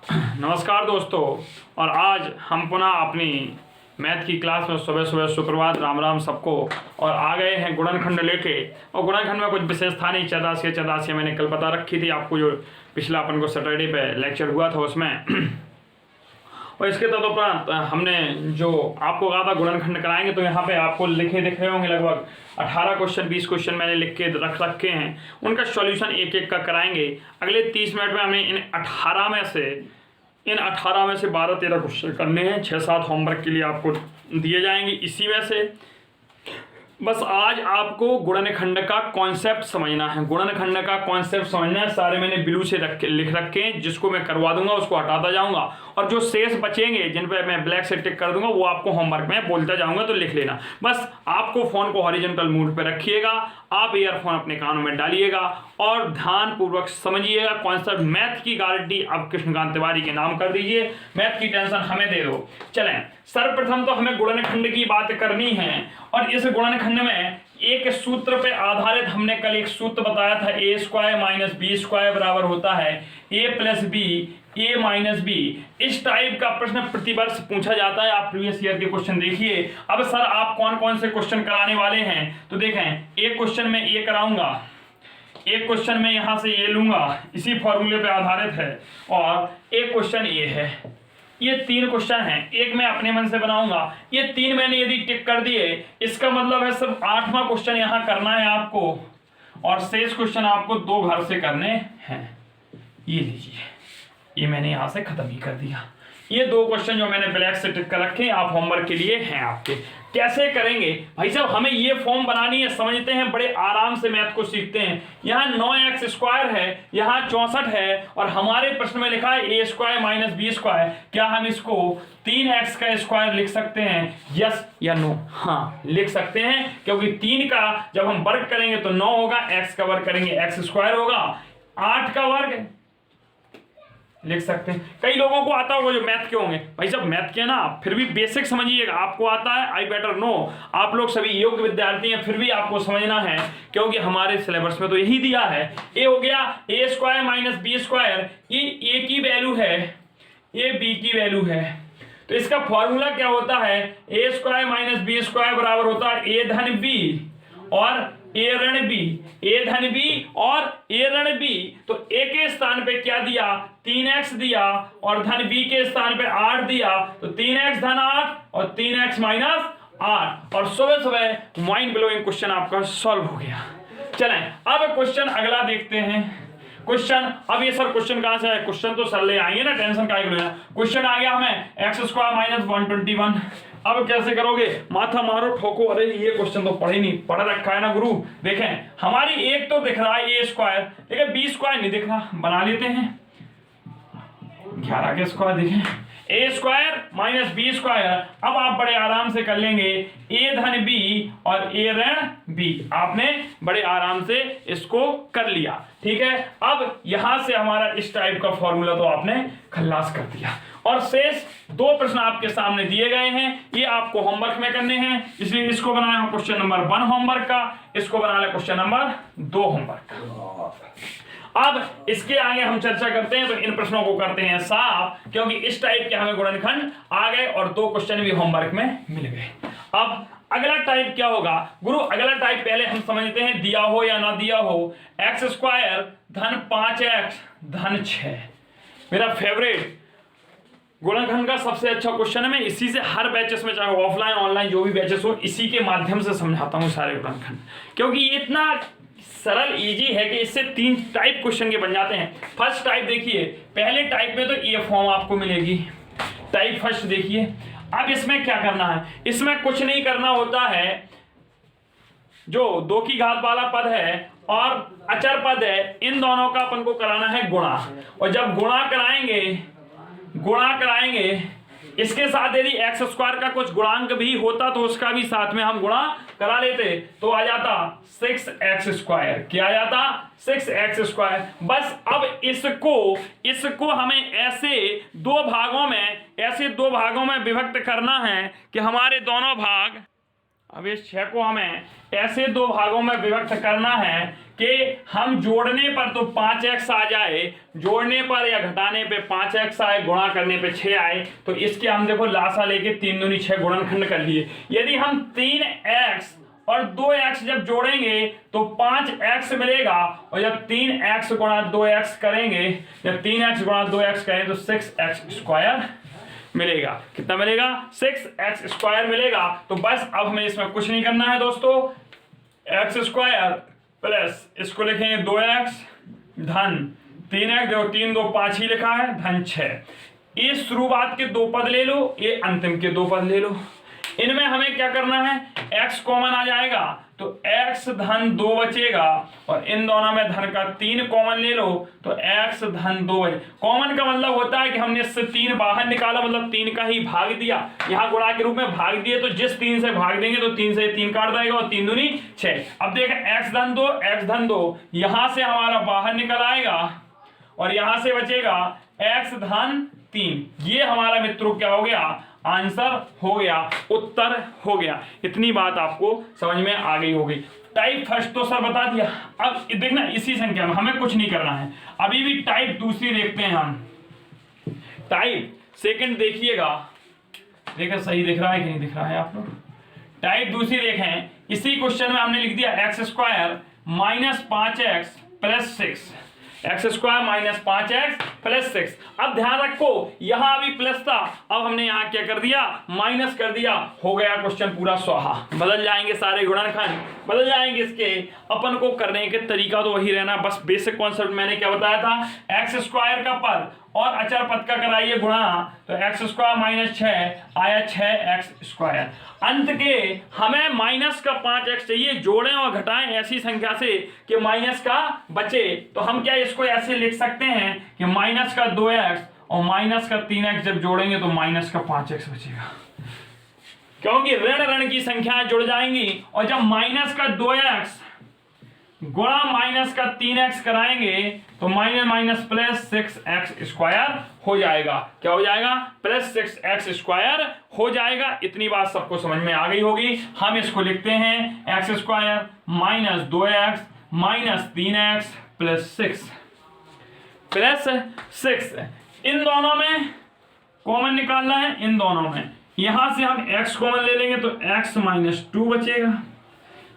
नमस्कार दोस्तों। और आज हम पुनः अपनी मैथ की क्लास में सुबह सुबह सुप्रभात, राम राम सबको। और आ गए हैं गुणनखंड लेके। और गुणनखंड में कुछ विशेष था नहीं, चदासी मैंने कल बता रखी थी आपको, जो पिछला अपन को सैटरडे पे लेक्चर हुआ था उसमें। और इसके तदुपरांत हमने जो आपको कहा था गुणनखंड कराएंगे, तो यहाँ पे आपको लिखे दिख रहे होंगे लगभग 18 क्वेश्चन 20 क्वेश्चन मैंने लिख के रख रखे हैं। उनका सॉल्यूशन एक एक का कराएंगे। अगले 30 मिनट में हमने इन 18 में से 12-13 क्वेश्चन करने हैं। 6-7 होमवर्क के लिए आपको दिए जाएंगे इसी में से। बस आज आपको गुणनखंड का कॉन्सेप्ट समझना है। गुणनखंड का कॉन्सेप्ट समझना है। सारे मैंने ब्लू से लिख रखे हैं, जिसको मैं करवा दूंगा उसको हटाता जाऊंगा, और जो शेष बचेंगे जिन पे मैं ब्लैक से टिक कर दूंगा वो आपको होमवर्क में बोलता जाऊंगा, तो लिख लेना। बस आपको फोन को हॉरिजॉन्टल मोड पे रखिएगा, आप ईयरफोन अपने कानों में डालिएगा और ध्यानपूर्वक समझिएगा कॉन्सेप्ट। मैथ की गारंटी अब कृष्णकांत तिवारी के नाम कर दीजिए, मैथ की टेंशन हमें दे दो। चलें, सर्वप्रथम तो हमें गुणनखंड की बात करनी है। और इस गुणनखंड में एक सूत्र पे आधारित हमने कल एक सूत्र बताया था, a square minus B square बराबर होता है a plus B, a minus B. इस टाइप का प्रश्न प्रतिवर्ष पूछा जाता है। आप प्रीवियस ईयर के क्वेश्चन देखिए। अब सर आप कौन कौन से क्वेश्चन कराने वाले हैं, तो देखें, एक क्वेश्चन में ये कराऊंगा, एक क्वेश्चन में यहां से ये लूंगा, इसी फॉर्मूले पे आधारित है, और एक क्वेश्चन ये है। ये 3 क्वेश्चन हैं, एक मैं अपने मन से बनाऊंगा। ये 3 मैंने यदि टिक कर दिए, इसका मतलब है सिर्फ 8वां क्वेश्चन यहां करना है आपको, और शेष क्वेश्चन आपको 2 घर से करने हैं। ये लीजिए, ये मैंने यहां से खत्म ही कर दिया। ये 2 क्वेश्चन जो मैंने ब्लैक से टिक कर रखे आप होमवर्क के लिए हैं आपके। कैसे करेंगे भाई साहब, हमें ये फॉर्म बनानी है, समझते हैं, बड़े आराम से मैथ को सीखते हैं। यहाँ 9x स्क्वायर है, यहाँ 64 है, और हमारे प्रश्न में लिखा है a square minus B square. क्या हम इसको 3x का स्क्वायर लिख सकते हैं, यस या नो? हाँ, लिख सकते हैं, क्योंकि 3 का जब हम वर्ग करेंगे तो 9 होगा, x का वर्ग करेंगे x स्क्वायर होगा, 8 का वर्ग लिख सकते हैं। कई लोगों को आता होगा जो मैथ के होंगे, भाई साहब मैथ के ना फिर भी बेसिक समझिएगा, आपको आता है, आई बेटर नो। आप लोग सभी योग्य विद्यार्थी हैं, फिर भी आपको समझना है, क्योंकि हमारे सिलेबस में तो यही दिया है। ए हो गया a square minus B square, ये a की वैल्यू है, ये b की वैल्यू है, तो इसका फॉर्मूला क्या होता है, a square minus B square बराबर होता है a धन b और a ऋण b, a धन b और a ऋण b। तो a के स्थान पे क्या दिया, 3x दिया, और धन b के स्थान पे 8 दिया, तो 3x धन 8 और 3x माइनस 8। और सुबह सुबह माइंड ब्लोइंग क्वेश्चन आपका सॉल्व हो गया। चलें, अब क्वेश्चन अगला देखते हैं। क्वेश्चन, अब ये सर क्वेश्चन कहां से है, क्वेश्चन तो सर ले आएंगे ना, टेंशन काहे लेना। क्वेश्चन आ गया हमें x स्क्वायर माइनस 121। अब कैसे करोगे, माथा मारो ठोको, अरे ये क्वेश्चन तो पढ़ रखा है ना गुरु। देखें, हमारी एक तो दिख रहा है a स्क्वायर, लेकिन b स्क्वायर नहीं दिख रहा, बना लेते हैं 11 के स्क्वायर। देखें, a square minus B square. अब आप बड़े आराम से कर लेंगे a धन b और a ऋण b, आपने बड़े आराम से इसको कर लिया, ठीक है। अब यहां से हमारा इस टाइप का फॉर्मूला तो आपने खल्लास कर दिया, और शेष 2 प्रश्न आपके सामने दिए गए हैं, ये आपको होमवर्क में करने हैं, इसलिए इसको बनाया हूं क्वेश्चन नंबर 1 होमवर्क का, इसको बना ले क्वेश्चन नंबर 2 होमवर्क का। अब इसके आगे हम चर्चा करते हैं, तो इन प्रश्नों को करते हैं साफ, क्योंकि इस टाइप के हमें गुणनखंड आ गए और 2 क्वेश्चन भी होमवर्क में मिल गए। अब अगला टाइप क्या होगा गुरु, अगला टाइप पहले हम समझते हैं, दिया हो या ना दिया हो, एक्स स्क्वायर धन 5x धन 6, मेरा फेवरेट गुणनखंड का सबसे अच्छा क्वेश्चन है। मैं इसी से हर बैचेस में, चाहे ऑफलाइन ऑनलाइन जो भी बैचेस हो, इसी के माध्यम से समझाता हूँ सारे गुणनखंड, क्योंकि ये इतना सरल इजी है कि इससे 3 टाइप क्वेश्चन के बन जाते हैं। फर्स्ट टाइप देखिए, पहले टाइप में तो ये फॉर्म आपको मिलेगी, टाइप फर्स्ट देखिए। अब इसमें क्या करना है, इसमें कुछ नहीं करना होता है, जो 2 की घात वाला पद है और अचर पद है, इन दोनों का अपन को कराना है गुणा। और जब गुणा कराएंगे इसके साथ यदि एक्स स्क्वायर का कुछ गुणांक भी होता तो उसका भी साथ में हम गुणा करा लेते, तो आ जाता 6x स्क्वायर। क्या आ जाता, 6x स्क्वायर। बस अब इसको हमें ऐसे 2 भागों में विभक्त करना है कि हमारे दोनों भाग अब इस 6 को हमें ऐसे दो भागों में विभक्त करना है कि हम जोड़ने पर तो 5x आ जाए, जोड़ने पर या घटाने पे 5x आए, गुणा करने पे 6 आए। तो इसके हम देखो लासा लेके 3 दूनी 6 गुणनखंड कर लिए। यदि हम 3x और 2x जब जोड़ेंगे तो 5x मिलेगा, और जब 3x गुणा 2x करेंगे, जब 3x गुणा 2x करें तो 6x स्क्वायर मिलेगा। कितना मिलेगा? 6x स्क्वायर मिलेगा। तो बस अब हमें इसमें कुछ नहीं करना है दोस्तों, x स्क्वायर प्लस इसको लिखेंगे 2x धन 3x, देखो 3 2 5 ही लिखा है, धन 6। ये शुरुआत के दो पद ले लो, ये अंतिम के दो पद ले लो। इनमें हमें क्या करना है, x कॉमन आ जाएगा तो x धन 2 बचेगा, और इन दोनों में धन का 3 कॉमन ले लो तो x धन 2 बचे। कॉमन का मतलब होता है कि हमने इससे 3 बाहर निकाला, मतलब 3 का ही भाग दिया, यहाँ गुणा के रूप में भाग दिए, तो जिस 3 से भाग देंगे तो 3 से 3 काट जाएगा और 3 दूनी 6। अब देखें x धन 2 यहाँ से हमारा बाहर निकल आएगा, और यहाँ से बचेगा x धन 3। ये हमारा मित्रों क्या हो गया, आंसर हो गया, उत्तर हो गया। इतनी बात आपको समझ में आ गई होगी। टाइप फर्स्ट तो सर बता दिया। अब देखना इसी संख्या में हमें कुछ नहीं करना है, अभी भी टाइप दूसरी देखते हैं हम। टाइप सेकंड देखिएगा, देखिए सही दिख रहा है कि नहीं दिख रहा है आप लोग। टाइप दूसरी देखें, इसी क्वेश्चन में हमने लिख दिया x square minus 5x plus 6, x square minus 5x plus 6। अब ध्यान रखो यहां अभी प्लस था, अब हमने यहां क्या कर दिया, माइनस कर दिया, हो गया क्वेश्चन पूरा स्वाहा। बदल जाएंगे सारे गुणनखंड, बदल जाएंगे इसके। अपन को करने के तरीका तो वही रहना, बस बेसिक कॉन्सेप्ट मैंने क्या बताया था, एक्स स्क्वायर का पद और अचर पद का कराइए गुणा, तो एक्स स्क्वायर माइनस 6 आया 6x स्क्वायर। अंत के हमें माइनस का 5x चाहिए, जोड़ें और घटाएं ऐसी संख्या से कि माइनस का बचे। तो हम क्या इसको ऐसे लिख सकते हैं कि माइनस का 2x और माइनस का 3x जब जोड़ेंगे तो माइनस का 5x बचेगा, क्योंकि ऋण ऋण की संख्याएं जुड़ जाएंगी। और जब माइनस का 2x गुणा माइनस का 3x कराएंगे तो minus minus plus 6x square हो जाएगा। क्या हो जाएगा? प्लस 6x स्क्वायर हो जाएगा। इतनी बात सबको समझ में आ गई होगी। हम इसको लिखते हैं x square minus 2x minus 3x plus 6। इन दोनों में कॉमन निकालना है, इन दोनों में यहां से हम x कॉमन ले लेंगे तो x माइनस 2 बचेगा,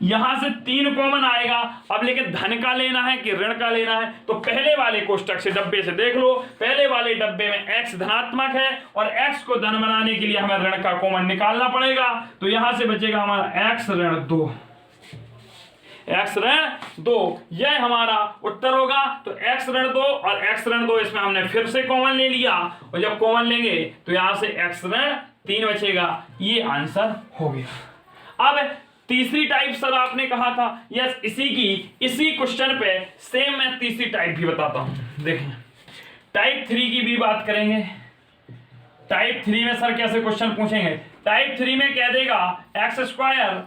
यहां से 3 कॉमन आएगा। अब लेकिन धन का लेना है कि ऋण का लेना है, तो पहले वाले कोष्टक से डब्बे से देख लो, पहले वाले डब्बे में x धनात्मक है और x को धन बनाने के लिए हमें ऋण का कॉमन निकालना पड़ेगा। तो यहां से बचेगा हमारा x ऋण 2, x ऋण 2, यह हमारा उत्तर होगा। तो x ऋण 2 और x ऋण 2 इसमें हमने फिर से कॉमन ले लिया, और जब कॉमन लेंगे तो यहां से x ऋण 3 बचेगा। ये आंसर हो गया। अब तीसरी टाइप सर आपने कहा था, यस इसी क्वेश्चन पे सेम मैं तीसरी टाइप भी बताता हूं। देखें टाइप 3 की भी बात करेंगे। टाइप 3 में सर कैसे क्वेश्चन पूछेंगे, टाइप 3 में कह देगा x square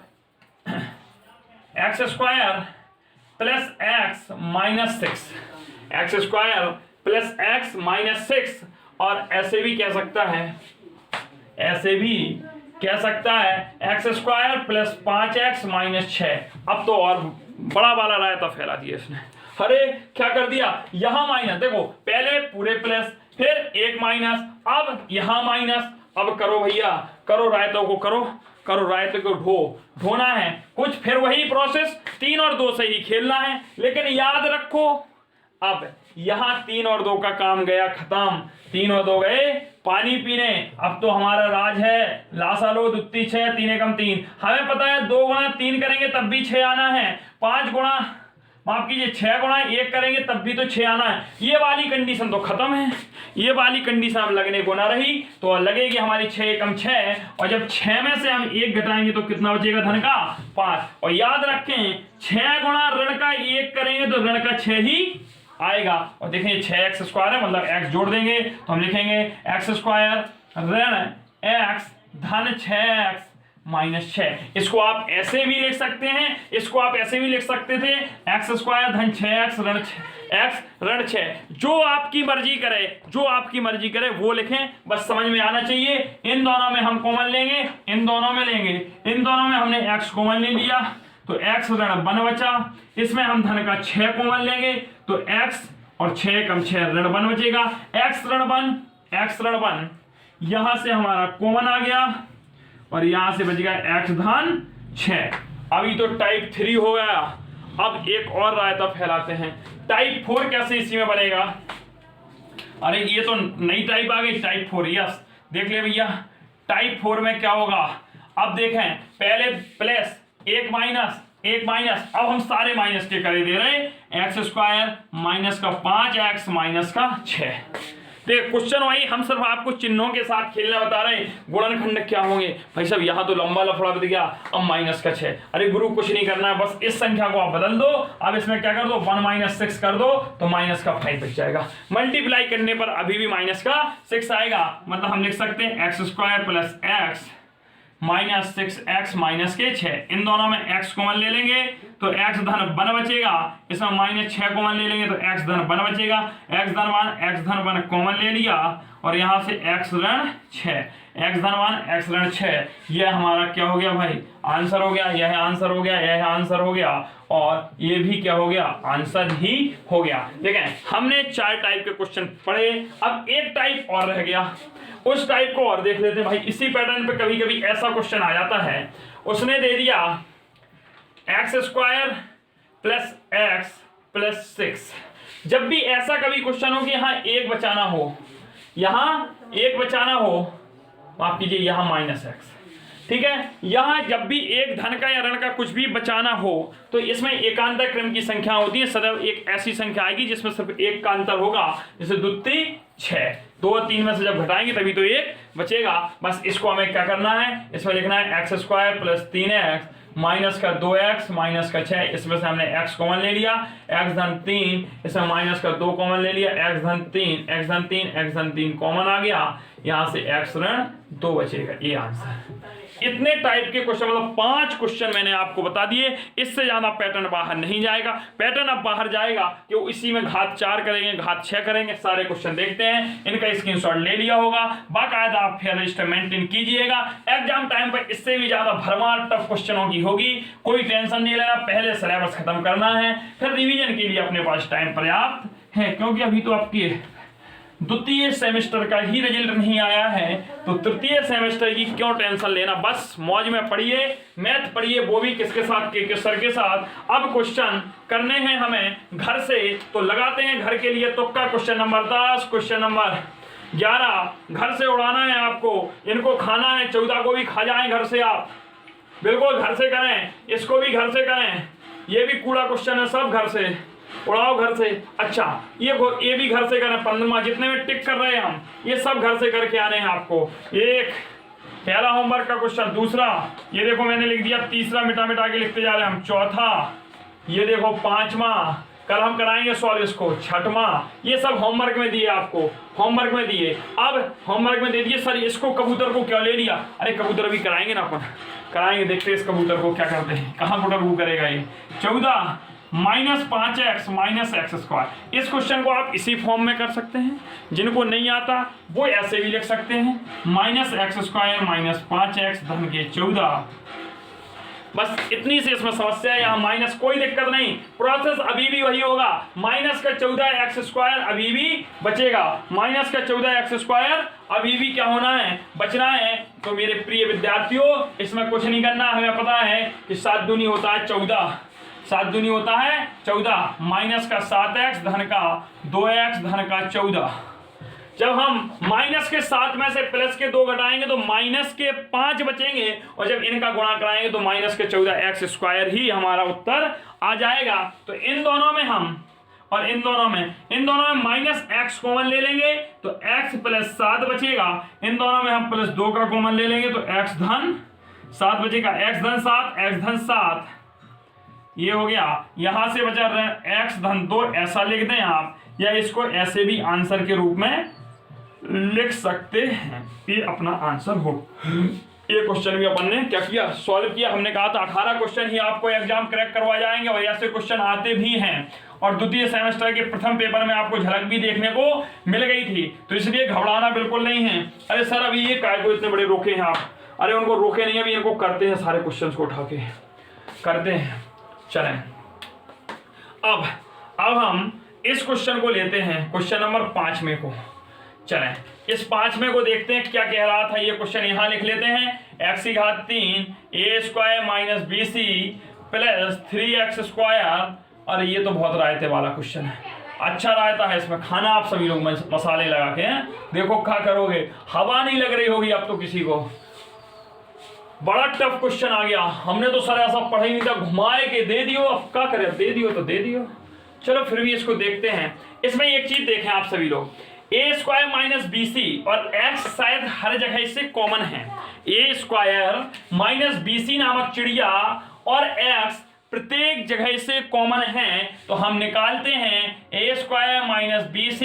plus x minus 6, x square plus x minus 6, और ऐसे भी कह सकता है x square plus 5x minus 6। अब तो और बड़ा वाला रायता फैला दिया इसने। अरे क्या कर दिया, यहां माइनस, देखो पहले पूरे प्लस फिर एक माइनस, अब यहां माइनस। अब करो भैया, करो रायतों को, करो रायते को ढोना है कुछ, फिर वही प्रोसेस 3 और 2 से ही खेलना है। लेकिन याद रखो अब यहां 3 और 2 का काम गया खत्म, 3 और 2 गए पानी पीने। अब तो हमारा राज है लासा लो दुत्ती 6 3 एकम 3। हमें पता है 2 गुणा 3 करेंगे तब भी 6 आना है, 5 गुणा माफ कीजिए 6 गुणा 1 करेंगे तब भी तो 6 आना है। ये वाली कंडीशन तो खत्म है, ये वाली कंडीशन अब लगने को ना रही, तो लगेगी हमारी 6 एकम 6, और जब 6 में से हम 1 घटाएंगे तो कितना बचेगा धन का 5। और याद रखें 6 गुणा ऋण का 1 करेंगे तो ऋण का 6 ही आएगा। और देखें 6x स्क्वायर है, मतलब x जोड़ देंगे तो हम लिखेंगे एक्स स्क्वायर ऋण x धन 6x -6। इसको आप ऐसे भी लिख सकते हैं, इसको आप ऐसे भी लिख सकते थे x² धन 6x ऋण 6। जो आपकी मर्जी करे, जो आपकी मर्जी करे वो लिखें, बस समझ में आना चाहिए। इन दोनों में हम कॉमन लेंगे, इन दोनों में लेंगे, इन दोनों में हमने x कॉमन ले लिया तो x ऋण 1 बचा। इसमें हम धन का 6 कॉमन लेंगे तो x और 6 कम 6 ऋण 1 बचेगा। x ऋण 1 यहां से हमारा कॉमन आ गया और यहां से बच गया x धन 6। अभी तो टाइप 3 हो गया। अब एक और रायता फैलाते हैं, टाइप 4 कैसे इसी में बनेगा। अरे ये तो नई टाइप आ गई, टाइप 4। यस, देख ले भैया, टाइप 4 में क्या होगा। अब देखें, पहले प्लस एक माइनस, अब हम सारे माइनस के करे दे रहे हैं। x² माइनस का 5x माइनस का 6। देखिए क्वेश्चन वही, हम सिर्फ आपको चिन्हों के साथ खेलना बता रहे हैं। गुणनखंड क्या होंगे भाई साहब, यहाँ तो लंबा लफड़ा बच गया। अब माइनस का 6, अरे गुरु कुछ नहीं करना है, बस इस संख्या को आप बदल दो। अब इसमें क्या कर दो, 1 - 6 कर दो तो माइनस का 5 बच जाएगा। मल्टीप्लाई करने पर अभी भी माइनस का 6 आएगा। मतलब हम लिख सकते हैं x² plus x minus 6x minus के 6। इन दोनों में x कॉमन ले लेंगे तो x धन 1 बचेगा। इसमें -6 कॉमन ले लेंगे तो x धन 1 बचेगा। x धन 1 कॉमन ले लिया और यहाँ से x ऋण 6, x धन 1 x ऋण 6। यह हमारा क्या हो गया भाई, आंसर हो गया। यह आंसर हो गया, यह आंसर हो गया और ये भी क्या हो गया, आंसर ही हो गया। देखें, हमने 4 टाइप के क्वेश्चन पढ़े, अब एक टाइप और रह गया। उस टाइप को और देख लेते हैं भाई। इसी पैटर्न पे कभी कभी ऐसा क्वेश्चन आ जाता है, उसने दे दिया x² प्लस x प्लस 6। जब भी ऐसा कभी क्वेश्चन हो कि यहाँ एक बचाना हो, यहाँ एक बचाना हो, माफ कीजिए यहाँ -x, ठीक है। यहाँ जब भी एक धन का या ऋण का कुछ भी बचाना हो तो इसमें एकांतर क्रम की संख्या होती है। सदैव एक ऐसी संख्या आएगी जिसमें सिर्फ एक का अंतर होगा, जैसे द्वितीय 6, 2 और 3 में से जब घटाएंगे तभी तो एक बचेगा। बस इसको हमें क्या करना है, इसमें लिखना है x² प्लस 3x माइनस का 2x माइनस का 6। इसमें से हमने x कॉमन ले लिया, x धन 3, इसमें माइनस का 2 कॉमन ले लिया, x धन 3 कॉमन आ गया। यहाँ से x ऋण 2 बचेगा। ये आंसर। इतने टाइप के क्वेश्चन, मतलब 5 क्वेश्चन मैंने आपको बता दिए। इससे ज्यादा पैटर्न बाहर नहीं जाएगा। पैटर्न अब बाहर जाएगा कि वो इसी में घात 4 करेंगे, घात 6 करेंगे। सारे क्वेश्चन देखते हैं, इनका स्क्रीनशॉट ले लिया होगा, बाकायदा आप फिर रजिस्टर मेंटेन कीजिएगा। एग्जाम टाइम पर इससे भी ज्यादा भरमार टफ क्वेश्चनों की होगी, कोई टेंशन नहीं लेना। पहले सिलेबस खत्म करना है, फिर रिवीजन के लिए अपने पास टाइम पर्याप्त है, क्योंकि अभी तो आपकी द्वितीय सेमेस्टर का ही रिजल्ट नहीं आया है, तो तृतीय सेमेस्टर की क्यों टेंशन लेना। बस मौज में पढ़िए, मैथ पढ़िए, वो भी किसके साथ, के सर के साथ। अब क्वेश्चन करने हैं हमें घर से, तो लगाते हैं घर के लिए तुक्का। क्वेश्चन नंबर 10, क्वेश्चन नंबर 11 घर से उड़ाना है आपको। इनको खाना है, 14 को भी खा जाएं घर से आप, बिल्कुल घर से करें, इसको भी घर से करें। ये भी कूड़ा क्वेश्चन है, सब घर से उड़ाओ, घर से। अच्छा, ये भी घर से करें। 15 जितने में टिक कर रहे हैं हम, ये सब घर से करके आने हैं आपको। एक पहला होमवर्क का क्वेश्चन, दूसरा ये देखो मैंने लिख दिया, तीसरा मिटा मिटा के लिखते जा रहे हैं हम, चौथा ये देखो, 5वां कल हम कराएंगे सॉल्व इसको, 6वां ये सब होमवर्क में दिए आपको, होमवर्क में दिए। अब होमवर्क में दे दिए सर इसको, कबूतर को क्यों ले लिया। अरे कबूतर भी कराएंगे ना, अपन कराएंगे, देखते हैं इस कबूतर को क्या करते हैं, कहाँ गुटरगू करेगा ये। 14 -5x माइनस x²। इस क्वेश्चन को आप इसी फॉर्म में कर सकते हैं, जिनको नहीं आता वो ऐसे भी लिख सकते हैं, -x² माइनस 5x धन के 14। बस इतनी सी इसमें समस्या है, यहाँ माइनस कोई दिक्कत नहीं, प्रोसेस अभी भी वही होगा। माइनस का 14x² अभी भी बचेगा, माइनस का 14x² अभी भी क्या होना है, बचना है। तो मेरे प्रिय विद्यार्थियों, इसमें कुछ नहीं करना, हमें पता है कि 7 दूनी होता है 14, 7 दूनी होता है 14, माइनस का 7x धन का 2x धन का 14। जब हम माइनस के 7 में से प्लस के 2 घटाएंगे तो माइनस के 5 बचेंगे, और जब इनका गुणा कराएंगे तो माइनस के 14x² ही हमारा उत्तर आ जाएगा। तो इन दोनों में हम और इन दोनों में माइनस x कॉमन ले लेंगे तो x प्लस 7 बचेगा। इन दोनों में हम प्लस 2 का कॉमन ले लेंगे तो x धन 7 बचेगा, x धन 7 ये हो गया। यहां से बचा x धन 2, ऐसा लिख दें आप, या इसको ऐसे भी आंसर के रूप में लिख सकते हैं, ये अपना आंसर हो। ये क्वेश्चन भी अपन ने क्या किया, सॉल्व किया। हमने कहा था 18 क्वेश्चन ही आपको एग्जाम क्रैक करवा जाएंगे और ऐसे क्वेश्चन आते भी हैं, और द्वितीय सेमेस्टर के प्रथम पेपर में आपको झलक भी देखने को मिल गई थी, तो इसलिए घबराना बिल्कुल नहीं है। अरे सर अभी ये काय को इतने बड़े रोके हैं आप, अरे उनको रोके नहीं, अभी इनको करते हैं, सारे क्वेश्चन को उठा के करते हैं। चलें अब हम इस क्वेश्चन को लेते हैं, क्वेश्चन नंबर 5 में को। चलें इस 5 में को देखते हैं क्या कह रहा था। ये क्वेश्चन यहां लिख लेते हैं, x की घात 3 a² minus bc plus 3x²। और ये तो बहुत रायते वाला क्वेश्चन है, अच्छा रायता है, इसमें खाना आप सभी लोग मसाले लगा के हैं। देखो क्या करोगे, हवा नहीं लग रही होगी अब तो किसी को। बड़ा टफ क्वेश्चन आ गया, हमने तो सर ऐसा पढ़ा ही नहीं था, घुमाए के दे दियो, अब क्या करें, दे दियो तो दे दियो। चलो फिर भी इसको देखते हैं। इसमें एक चीज देखें आप सभी लोग, a² माइनस bc और x शायद हर जगह से कॉमन है। a² माइनस bc नामक चिड़िया और x प्रत्येक जगह से कॉमन है, तो हम निकालते हैं a² माइनस bc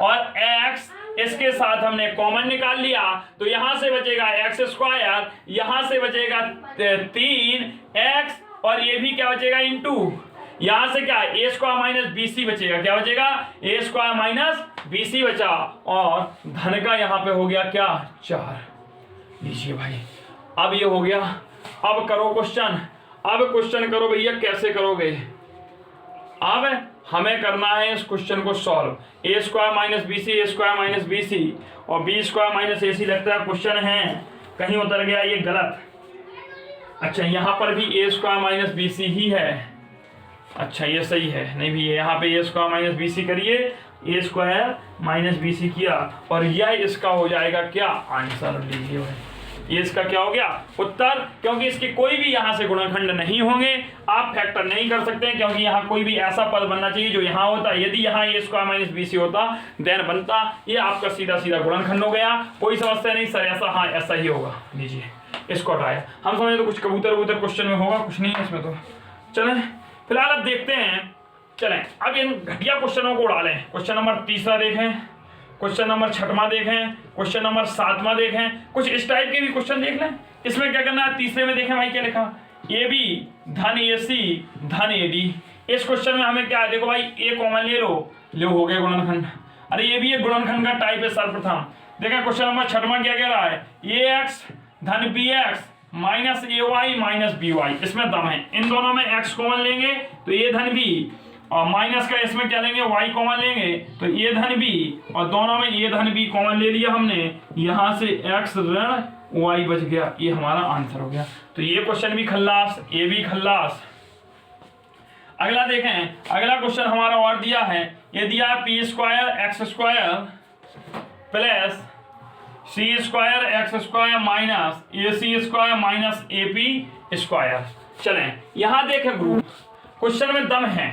और x इसके साथ हमने कॉमन निकाल लिया, तो यहां से बचेगा x², यहां से बचेगा 3x और ये भी क्या बचेगा इंटू, यहां से क्या a² माइनस bc बचेगा, क्या बचेगा a² माइनस bc बचा, और धन का यहां पे हो गया क्या 4। लीजिए भाई, अब ये हो गया। अब करो क्वेश्चन, अब क्वेश्चन करो भैया, कैसे करोगे। अब हमें करना है इस क्वेश्चन को solve, a² minus bc a² minus bc और b² माइनस ac। लगता है क्वेश्चन है कहीं उतर गया, ये गलत। अच्छा यहाँ पर भी a² माइनस bc ही है, अच्छा ये सही है, नहीं भी यहाँ पे a² माइनस bc करिए, a² माइनस bc किया और यह इसका हो जाएगा क्या आंसर। लीजिए भाई, ये इसका क्या हो गया उत्तर, क्योंकि इसके कोई भी यहाँ से गुणनखंड नहीं होंगे, आप फैक्टर नहीं कर सकते हैं, क्योंकि यहाँ कोई भी ऐसा पद बनना चाहिए जो यहाँ होता। यदि यहाँ a² माइनस bc होता देन बनता, ये आपका सीधा सीधा गुणनखंड हो गया, कोई समस्या नहीं सर, ऐसा हाँ ऐसा ही होगा। लीजिए इसको हटाया, हम समझे तो कुछ कबूतर क्वेश्चन में होगा, कुछ नहीं है इसमें। तो चलें फिलहाल अब देखते हैं, चलें अब इन घटिया क्वेश्चनों को उड़ा लें। क्वेश्चन नंबर 3 देखें, क्वेश्चन नंबर 6 देखें, क्वेश्चन नंबर 7 देखें, कुछ इस टाइप के भी क्वेश्चन देख लें। इसमें क्या करना है, तीसरे में देखें भाई क्या लिखा, AB धन AC धन AD। इस क्वेश्चन में हमें क्या है, देखो भाई A कॉमन ले लो हो गया गुणनखंड। अरे ये भी एक गुणनखंड का टाइप है सर्वप्रथम। देखें क्वेश्चन नंबर 6 क्या कह रहा है, AX धन BX minus AY minus BY। इसमें दम है, इन दोनों में X कॉमन लेंगे तो A धन B, और माइनस का इसमें क्या लेंगे y कॉमन लेंगे तो a धन b, और दोनों में a धन b कॉमन ले लिया हमने, यहां से x ऋण y बच गया, ये हमारा आंसर हो गया। तो ये क्वेश्चन भी खल्लास, ये भी खल्लास। अगला देखें, अगला क्वेश्चन हमारा और दिया है, ये दिया है p² x² plus c² x² minus ac² minus ap²। चलें यहां देखें ग्रुप, क्वेश्चन में दम है,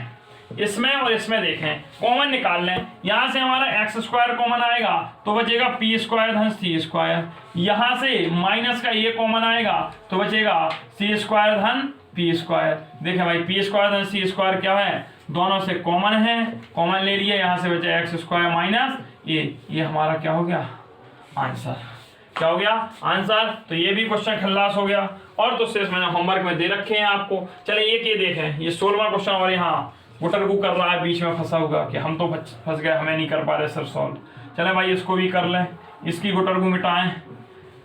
इसमें और इसमें देखें, कॉमन निकाल लें। यहां से हमारा x² कॉमन आएगा तो बचेगा p² धन c², यहां से माइनस का ये कॉमन आएगा तो बचेगा c² धन p²। देखें भाई p² धन c² क्या है, दोनों से कॉमन है, कॉमन ले लिए, यहां से बचा x² माइनस ये हमारा क्या हो गया आंसर, क्या हो गया आंसर। तो ये भी क्वेश्चन खल्लास हो गया। और तो शेष मैंने होमवर्क में दे रखे हैं आपको। चले ये देखें, ये 16वां क्वेश्चन और यहाँ गुटरगू कर रहा है बीच में फंसा हुआ कि हम तो फंस गए, हमें नहीं कर पा रहे सर सॉल्व। चले भाई इसको भी कर लें, इसकी गुटरगू मिटाएं।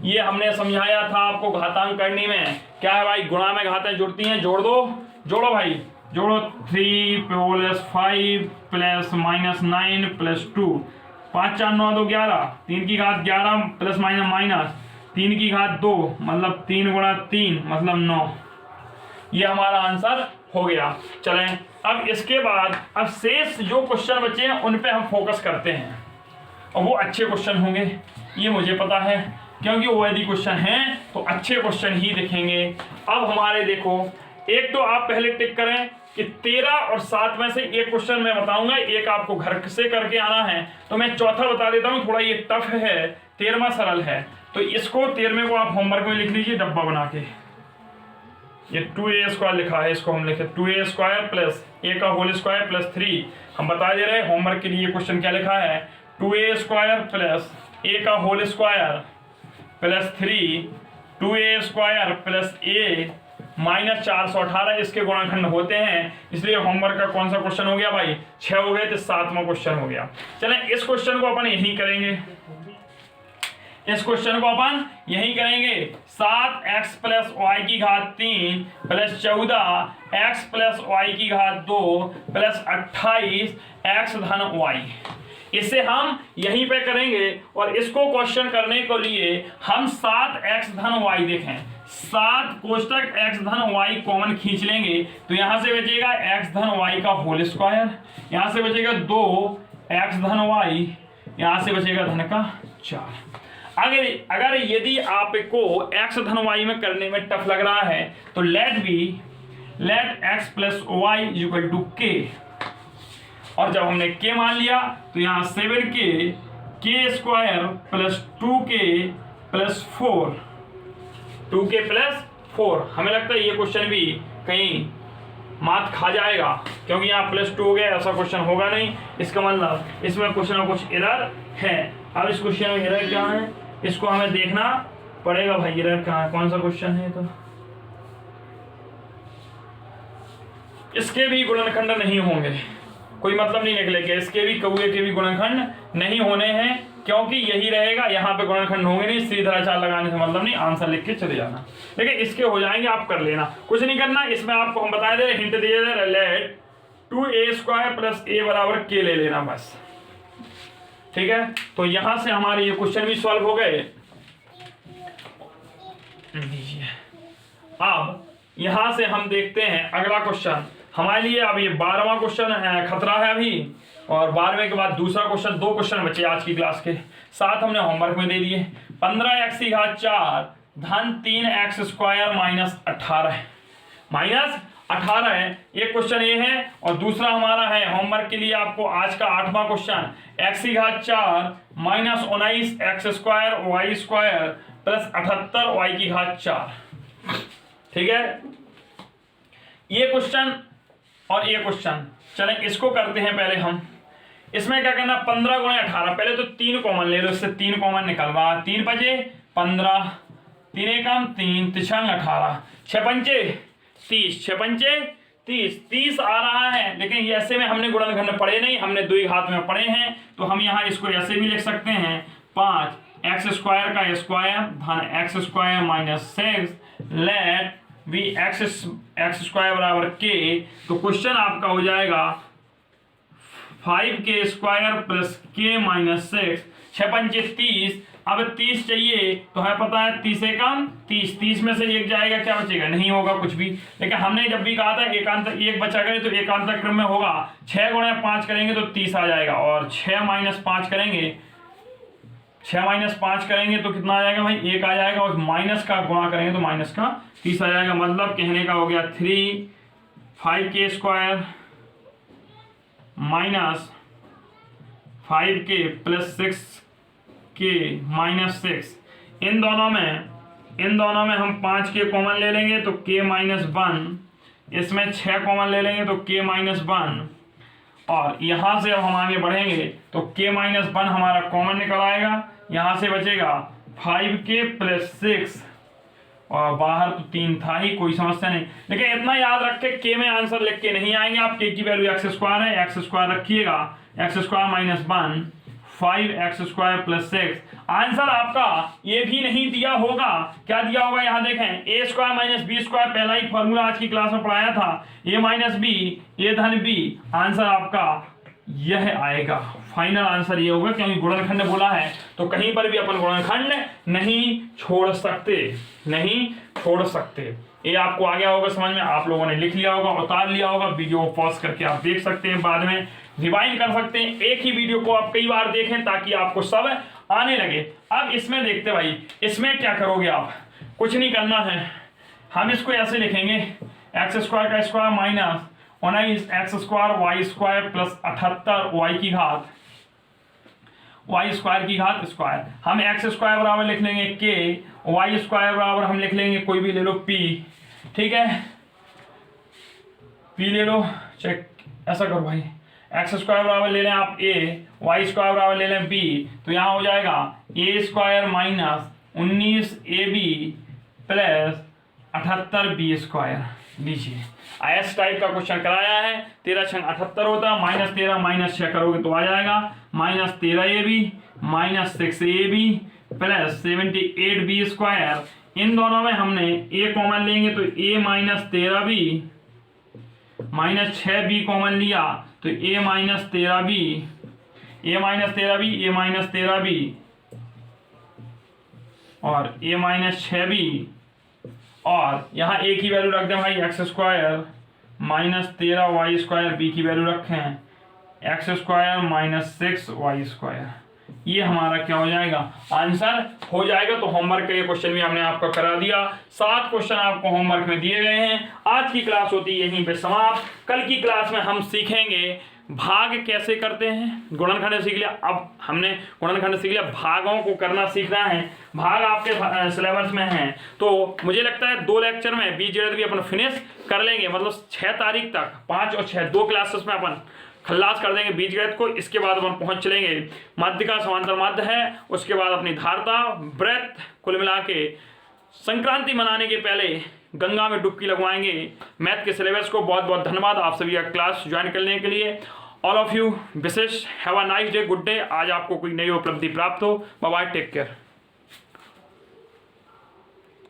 ये हमने समझाया था आपको घातांक करने में, क्या है भाई गुणा में घातें जुड़ती हैं, जोड़ दो, जोड़ो भाई, जोड़ो 3 + 5 प्लस माइनस 9 प्लस 2, 5 4 9 2 11, 3 की घात 11 प्लस माइनस माइनस 3 की घात 2 मतलब 3 × 3 मतलब 9। ये हमारा आंसर हो गया। चलें अब इसके बाद अब शेष जो क्वेश्चन बचे हैं उन पे हम फोकस करते हैं, और वो अच्छे क्वेश्चन होंगे, ये मुझे पता है, क्योंकि वो यदि क्वेश्चन हैं तो अच्छे क्वेश्चन ही दिखेंगे। अब हमारे देखो, एक तो आप पहले टिक करें कि 13 और 7 में से एक क्वेश्चन मैं बताऊंगा, एक आपको घर से करके आना है, तो मैं चौथा बता देता हूं, थोड़ा ये टफ है, 13वां सरल है, तो इसको 13वें को आप होमवर्क में लिख लीजिए डब्बा बना के। ये 2a² लिखा है, इसको हम लिखे 2a² प्लस a का होल स्क्वायर प्लस 3। हम बता दे रहे हैं होमवर्क के लिए क्वेश्चन क्या लिखा है, 2a² प्लस a का whole square plus 3 2a² plus a minus 418 इसके गुणनखंड होते हैं। इसलिए होमवर्क का कौन सा क्वेश्चन हो गया भाई? 6 हो गए, तो 7वां क्वेश्चन हो गया। चलें इस क्वेश्चन को अपन यही करेंगे, इस क्वेश्चन को अपन यही करेंगे। 7x प्लस वाई की घात 3 प्लस 14x प्लस वाई की घात 2 प्लस 28x धन y, इसे हम यहीं पे करेंगे। और इसको क्वेश्चन करने के लिए हम 7x धन y देखें, 7 कोष्टक x धन y कॉमन खींच लेंगे, तो यहां से बचेगा x धन y का होल स्क्वायर, यहां से बचेगा 2x धन y, यहां से बचेगा धन का 4। अगर यदि आपको x धन y में करने में टफ लग रहा है तो let x plus Y equal to k, और जब हमने k मान लिया तो यहाँ 7k² प्लस 2k प्लस 4, हमें लगता है ये क्वेश्चन भी कहीं मात खा जाएगा, क्योंकि यहाँ +2 हो गया, ऐसा क्वेश्चन होगा नहीं। इसका मतलब इसमें कुछ ना कुछ एरर है। अब इस क्वेश्चन में एरर क्या है, इसको हमें देखना पड़ेगा भाई, एरर कहाँ है, कौन सा क्वेश्चन है। तो इसके भी गुणनखंड नहीं होंगे, कोई मतलब नहीं निकलेगा, इसके भी कौए के भी गुणनखंड नहीं होने हैं, क्योंकि यही रहेगा, यहाँ पे गुणनखंड होंगे नहीं। सीधा लगाने से मतलब नहीं, आंसर लिख के चले जाना। देखिए इसके हो जाएंगे, आप कर लेना, कुछ नहीं करना। इसमें आपको हम बता दे, हिंट दिए दे, लेट 2a² प्लस a बराबर k ले लेना बस, ठीक है। तो यहां से हमारे ये क्वेश्चन भी सॉल्व हो गए। अब यहां से हम देखते हैं अगला क्वेश्चन हमारे लिए। अब ये 12वां क्वेश्चन खतरा है अभी, और 12वें के बाद दूसरा क्वेश्चन, 2 क्वेश्चन बचे आज की क्लास के, 7 हमने होमवर्क में दे दिए। 15x की घात 4 धन 3x² माइनस 18 है, ये क्वेश्चन ये है। और दूसरा हमारा है होमवर्क के लिए आपको आज का 8वां क्वेश्चन, x की घात 4 minus 19x² y² plus 78 y की घात 4, ठीक है। ये क्वेश्चन और ये क्वेश्चन, चलें इसको करते हैं पहले हम। इसमें क्या करना, 15 गुणे 18, पहले तो 3 कॉमन ले लो, इससे 3 कॉमन निकल रहा है, 3 बजे 15, 3 एकम 3, 3 18, 6 पंचे 30, 6 पंचे 30 आ रहा है। लेकिन ऐसे में हमने गुणनखंड पढ़े नहीं, हमने द्विघात में पढ़े हैं, तो हम यहाँ इसको ऐसे भी लिख सकते हैं, 5x² का स्क्वायर धन x² माइनस 6 लेट भी x² बराबर k। तो क्वेश्चन आपका हो जाएगा 5k² प्लस k माइनस 6, 6 पंचे 30। अब 30 चाहिए तो हमें पता है 30 एकम 30 में से 1 जाएगा, क्या बचेगा, नहीं होगा कुछ भी। लेकिन हमने जब भी कहा था एकांतर 1 बचा करें तो एकांतर क्रम में होगा, 6 गुणे 5 करेंगे तो 30 आ जाएगा, और 6 माइनस 5 करेंगे तो कितना आ जाएगा भाई, 1 आ जाएगा, और माइनस का गुणा करेंगे तो माइनस का 30 आ जाएगा। मतलब कहने का हो गया 5k² minus 5k plus 6k minus 6। इन दोनों में हम 5k कॉमन ले लेंगे तो k माइनस 1, इसमें 6 कॉमन ले लेंगे तो k माइनस 1, और यहाँ से अब हम आगे बढ़ेंगे तो k माइनस 1 हमारा कॉमन निकल आएगा, यहाँ से बचेगा 5k प्लस 6, और बाहर तो 3 था ही, कोई समस्या नहीं। लेकिन इतना याद रखें k में आंसर लिख के नहीं आएंगे आप, k की वैल्यू x² है, x² रखिएगा, x² minus 1 5x² plus 6। Answer आपका ये भी नहीं दिया होगा, क्या दिया होगा यहाँ देखें, a² माइनस b², पहला ही फॉर्मूला आज की क्लास में पढ़ाया था, a माइनस b a धन b। आंसर आपका यह आएगा, फाइनल आंसर ये होगा, क्योंकि गुणनखंड बोला है तो कहीं पर भी अपन गुणनखंड नहीं छोड़ सकते। ये आपको आ गया होगा समझ में, आप लोगों ने लिख लिया होगा, उतार लिया होगा, वीडियो को पॉज करके आप देख सकते हैं, बाद में रिवाइंड कर सकते हैं। एक ही वीडियो को आप कई बार देखें ताकि आपको सब आने लगे। अब इसमें देखते भाई, इसमें क्या करोगे आप, कुछ नहीं करना है, हम इसको ऐसे लिखेंगे, x² का square minus 19x² y² plus 78 y की घात स्क्वायर। हम x² बराबर लिख लेंगे k, y² बराबर हम लिख लेंगे कोई भी ले लो p, ठीक है, p ले लो, चेक ऐसा करो भाई, x² बराबर ले लें आप a, y² बराबर ले लें b, तो यहाँ हो जाएगा a² minus 19ab plus 78b²। लीजिए एस टाइप का क्वेश्चन कराया है, 13 छंग 78 होता है, -13 -6 करोगे तो आ जाएगा -13ab -6ab प्लस 78b²। इन दोनों में हमने a कॉमन लेंगे तो a -13b -6b कॉमन लिया तो a -13b और a -6b, और यहाँ a की वैल्यू रख दें भाई x² -13y² b की वैल्यू रखें x² -6y²। ये हमारा क्या हो जाएगा, आंसर हो जाएगा। तो होमवर्क का ये क्वेश्चन भी हमने आपको करा दिया। 7 क्वेश्चन आपको होमवर्क में दिए गए हैं। आज की क्लास होती है यहीं पे समाप्त। कल की क्लास में हम सीखेंगे भाग कैसे करते हैं। गुणनखंड सीख लिया, अब हमने गुणनखंड सीख लिया, भागों को करना सीखना है। भाग आपके सिलेबस में हैं, तो मुझे लगता है 2 लेक्चर में बीजगणित भी अपन फिनिश कर लेंगे। मतलब 6 तारीख तक 5 और 6 2 क्लासेस में अपन खल्लास कर देंगे बीजगणित को। इसके बाद अपन पहुंच चलेंगे मध्य का समांतर मध्य है, उसके बाद अपनी धारता ब्रेथ, कुल मिला के संक्रांति मनाने के पहले गंगा में डुबकी लगवाएंगे। मैथ के सिलेबस को बहुत बहुत धन्यवाद आप सभी का क्लास ज्वाइन करने के लिए। ऑल ऑफ यू विशेष have a nice day, good day. आज आपको कोई नई उपलब्धि प्राप्त हो। Bye bye, take care.